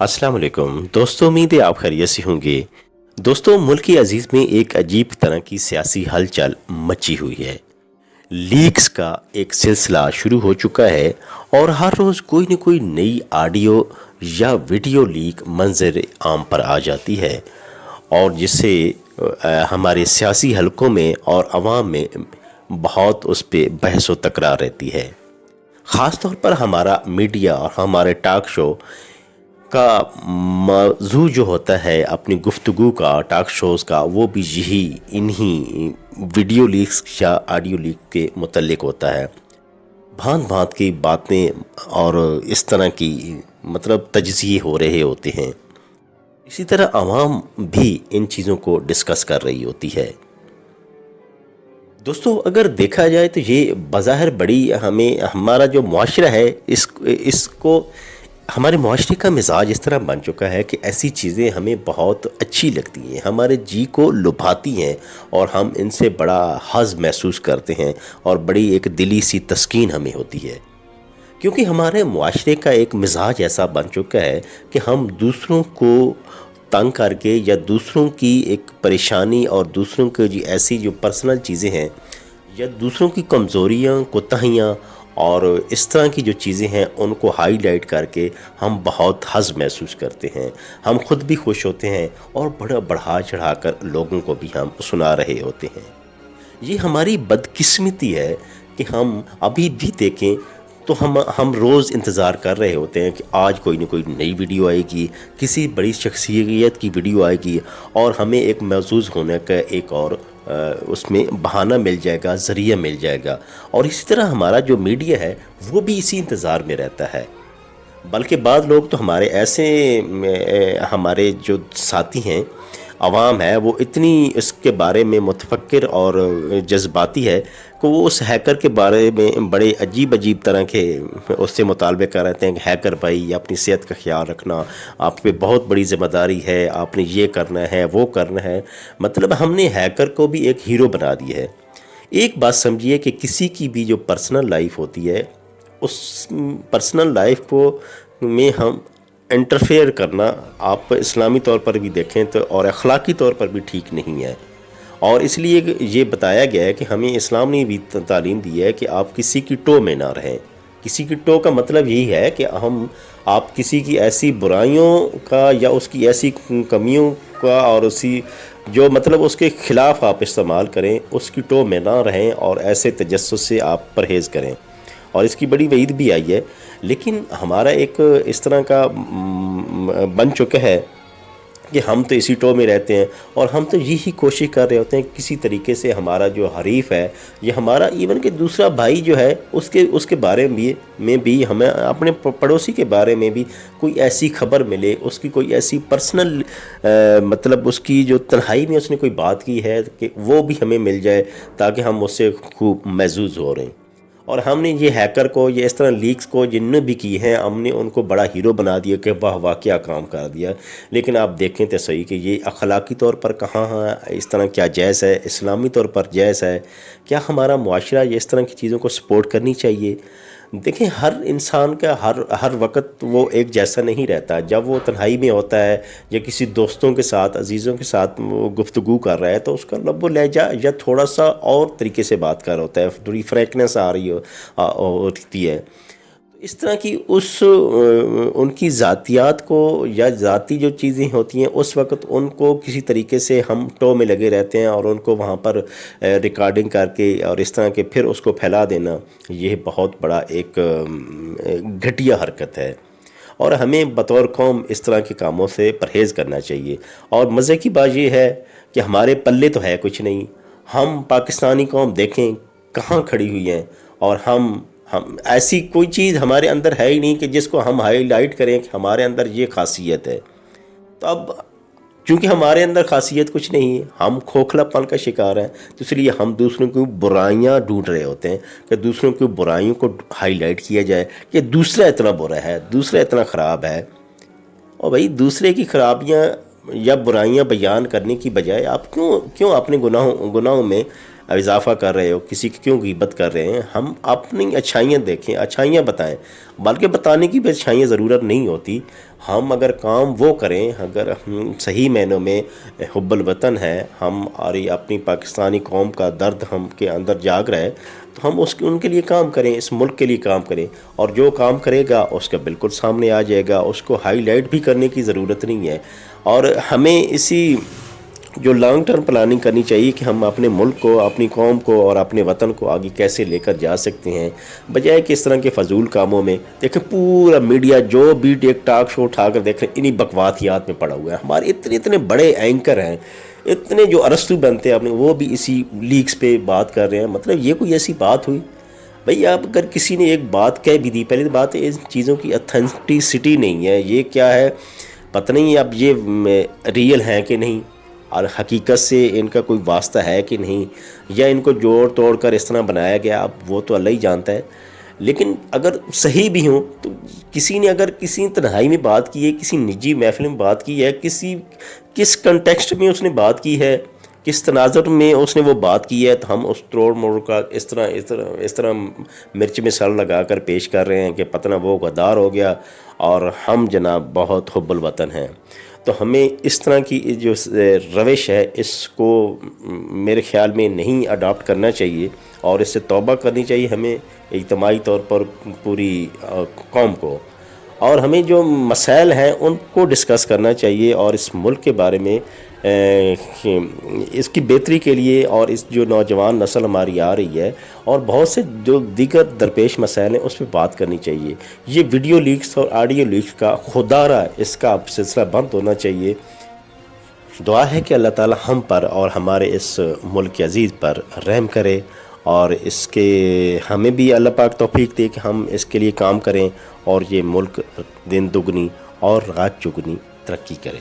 अस्सलाम वालेकुम दोस्तों, उम्मीद है आप खैरियत से होंगे। दोस्तों, मुल्क अजीज़ में एक अजीब तरह की सियासी हलचल मची हुई है। लीक्स का एक सिलसिला शुरू हो चुका है और हर रोज़ कोई न कोई नई ऑडियो या वीडियो लीक मंजर आम पर आ जाती है और जिससे हमारे सियासी हलकों में और अवाम में बहुत उस पर बहस व तकरार रहती है। ख़ास तौर पर हमारा मीडिया और हमारे टॉक शो का मौजू जो होता है अपनी गुफ्तगू का, टॉक शोज़ का, वो भी यही इन्हीं वीडियो लीक्स या ऑडियो लीक के मुतल्लिक होता है। भांत भांत की बातें और इस तरह की तजज़िये हो रहे होते हैं। इसी तरह आवाम भी इन चीज़ों को डिस्कस कर रही होती है। दोस्तों, अगर देखा जाए तो ये बज़ाहिर बड़ी हमें हमारा जो मुआशरा है इसको हमारे मुआशरे का मिजाज इस तरह बन चुका है कि ऐसी चीज़ें हमें बहुत अच्छी लगती हैं, हमारे जी को लुभाती हैं और हम इनसे बड़ा हज़ महसूस करते हैं और बड़ी एक दिली सी तस्कीन हमें होती है। क्योंकि हमारे मुआशरे का एक मिजाज ऐसा बन चुका है कि हम दूसरों को तंग करके या दूसरों की एक परेशानी और दूसरों की जो ऐसी जो पर्सनल चीज़ें हैं या दूसरों की कमज़ोरियाँ, कोताहियाँ और इस तरह की जो चीज़ें हैं उनको हाईलाइट करके हम बहुत हज़ महसूस करते हैं। हम खुद भी खुश होते हैं और बड़ा बढ़ा चढ़ा कर लोगों को भी हम सुना रहे होते हैं। ये हमारी बदकिस्मती है कि हम अभी भी देखें तो हम रोज़ इंतज़ार कर रहे होते हैं कि आज कोई ना कोई नई वीडियो आएगी, किसी बड़ी शख्सियत की वीडियो आएगी और हमें एक महसूस होने का एक और उसमें बहाना मिल जाएगा, ज़रिया मिल जाएगा। और इसी तरह हमारा जो मीडिया है वो भी इसी इंतज़ार में रहता है। बल्कि बाद लोग तो हमारे ऐसे हमारे जो साथी हैं, अवाम है, वो इतनी इसके बारे में मुतफक्किर और जज्बाती है कि वो उस हैकर के बारे में बड़े अजीब अजीब तरह के उससे मुतालबे कर रहते हैं कि हैकर भाई अपनी सेहत का ख्याल रखना, आप पे बहुत बड़ी ज़िम्मेदारी है, आपने ये करना है, वो करना है। मतलब हमने हैकर को भी एक हीरो बना दिया है। एक बात समझिए कि किसी की भी जो पर्सनल लाइफ होती है, उस पर्सनल लाइफ को में हम इंटरफेयर करना आप इस्लामी तौर पर भी देखें तो और अखलाकी तौर पर भी ठीक नहीं है। और इसलिए ये बताया गया है कि हमें इस्लाम ने भी तालीम दी है कि आप किसी की टो में ना रहें। किसी की टो का मतलब यही है कि आप किसी की ऐसी बुराइयों का या उसकी ऐसी कमियों का और उसी जो उसके ख़िलाफ़ आप इस्तेमाल करें, उसकी टो में ना रहें और ऐसे तजस्सुस से आप परहेज़ करें। और इसकी बड़ी वईद भी आई है। लेकिन हमारा एक इस तरह का बन चुका है कि हम तो इसी टो में रहते हैं और हम तो यही कोशिश कर रहे होते हैं किसी तरीके से हमारा जो हरीफ है या हमारा इवन कि दूसरा भाई जो है उसके बारे में भी हमें अपने पड़ोसी के बारे में भी कोई ऐसी खबर मिले, उसकी कोई ऐसी पर्सनल उसकी जो तन्हाई में उसने कोई बात की है कि वो भी हमें मिल जाए ताकि हम उससे खूब महजूज हो रहे हैं। और हमने ये हैकर को, ये इस तरह लीक्स को जिनने भी की हैं, हमने उनको बड़ा हीरो बना दिया कि वाह वाह क्या काम कर दिया। लेकिन आप देखें तो सही कि ये अखलाकी तौर पर कहाँ है, इस तरह क्या जायज़ है, इस्लामी तौर पर जायज़ है, क्या हमारा मुआशरा ये इस तरह की चीज़ों को सपोर्ट करनी चाहिए। देखें, हर इंसान का हर वक्त वो एक जैसा नहीं रहता। जब वो तन्हाई में होता है या किसी दोस्तों के साथ, अजीज़ों के साथ वो गुफ्तगू कर रहा है तो उसका लब्बो लहजा या थोड़ा सा और तरीके से बात कर रहा होता है, थोड़ी फ्रैंकनेस आ रही होती है। इस तरह की उनकी ज़ातियात को या ज़ाती जो चीज़ें होती हैं उस वक्त उनको किसी तरीके से हम टो में लगे रहते हैं और उनको वहाँ पर रिकॉर्डिंग करके और इस तरह के फिर उसको फैला देना, यह बहुत बड़ा एक घटिया हरकत है। और हमें बतौर कौम इस तरह के कामों से परहेज़ करना चाहिए। और मज़े की बात यह है कि हमारे पल्ले तो है कुछ नहीं। हम पाकिस्तानी कौम देखें कहाँ खड़ी हुई हैं और हम ऐसी कोई चीज़ हमारे अंदर है ही नहीं कि जिसको हम हाईलाइट करें कि हमारे अंदर ये खासियत है। तो अब चूँकि हमारे अंदर खासियत कुछ नहीं है, हम खोखलापन का शिकार हैं, तो इसलिए हम दूसरों की बुराइयां ढूंढ रहे होते हैं कि दूसरों की बुराइयों को हाईलाइट किया जाए कि दूसरा इतना बुरा है, दूसरा इतना ख़राब है। और भाई, दूसरे की खराबियां या बुराइयां बयान करने की बजाय आप क्यों अपने गुनाहों में اضافہ کر رہے ہو، کسی کی کیوں غیبت کر رہے ہیں؟ ہم اپنی اچھائیاں دیکھیں، اچھائیاں بتائیں، بلکہ بتانے کی بھی اچھائیاں ضرورت نہیں ہوتی. ہم اگر کام وہ کریں، اگر ہم صحیح معنوں میں حب الوطن ہے، ہم اور یہ اپنی پاکستانی قوم کا درد ہم کے اندر جاگ رہا ہے، تو ہم ان کے لیے کام کریں، اس ملک کے لیے کام کریں. اور جو کام کرے گا اس کا بالکل سامنے آ جائے گا، اس کو ہائی لائٹ بھی کرنے کی ضرورت نہیں ہے. اور ہمیں اسی جو لانگ ٹرم پلاننگ کرنی چاہیے کہ ہم اپنے ملک کو، اپنی قوم کو اور اپنے وطن کو آگے کیسے لے کر جا سکتے ہیں، بجائے کہ اس طرح کے فضول کاموں میں. دیکھیں پورا میڈیا جو بھی ایک ٹاک شو اٹھا کر دیکھ رہے ہیں، انہی بکواتیات میں پڑا ہوا ہے. ہمارے اتنے بڑے اینکر ہیں، اتنے جو ارسطو بنتے ہیں اپنے، وہ بھی اسی لیکس پہ بات کر رہے ہیں. مطلب یہ کوئی ایسی بات ہوئی؟ بھئی اب اگر کسی نے ایک بات کہہ بھی دی، پہلے بات ہے ان چیزوں کی اتھینٹسٹی نہیں ہے. یہ کیا ہے پتہ نہیں، اب یہ ریئل ہیں کہ نہیں، اور حقیقت سے ان کا کوئی واسطہ ہے کہ نہیں، یا ان کو جوڑ توڑ کر اس طرح بنایا گیا، اب وہ تو اللہ ہی جانتا ہے. لیکن اگر صحیح بھی ہوں تو کسی نے اگر کسی تنہائی میں بات کی ہے، کسی نجی محفل میں بات کی ہے، کس کنٹیکسٹ میں اس نے بات کی ہے، کس تناظر میں اس نے وہ بات کی ہے، تو ہم اس توڑ موڑ کا اس طرح مرچ میں سر لگا کر پیش کر رہے ہیں کہ پتہ نہ وہ غدار ہو گیا اور ہم جناب بہت حب الوطن ہیں. تو ہمیں اس طرح کی جو روش ہے اس کو میرے خیال میں نہیں اڈاپٹ کرنا چاہیے، اور اس سے توبہ کرنی چاہیے ہمیں اجتماعی طور پر پوری قوم کو. اور ہمیں جو مسائل ہیں ان کو ڈسکس کرنا چاہیے، اور اس ملک کے بارے میں اس کی بہتری کے لیے، اور اس جو نوجوان نسل ہماری آ رہی ہے اور بہت سے جو دیگر درپیش مسائل ہیں اس پہ بات کرنی چاہیے. یہ ویڈیو لیکس اور آڈیو لیکس کا خدا رہا اس کا سلسلہ بند ہونا چاہیے. دعا ہے کہ اللہ تعالی ہم پر اور ہمارے اس ملک عزیز پر رحم کرے، اور اس کے ہمیں بھی اللہ پاک توفیق دے کہ ہم اس کے لیے کام کریں، اور یہ ملک دن دگنی اور رات چگنی ترقی کرے.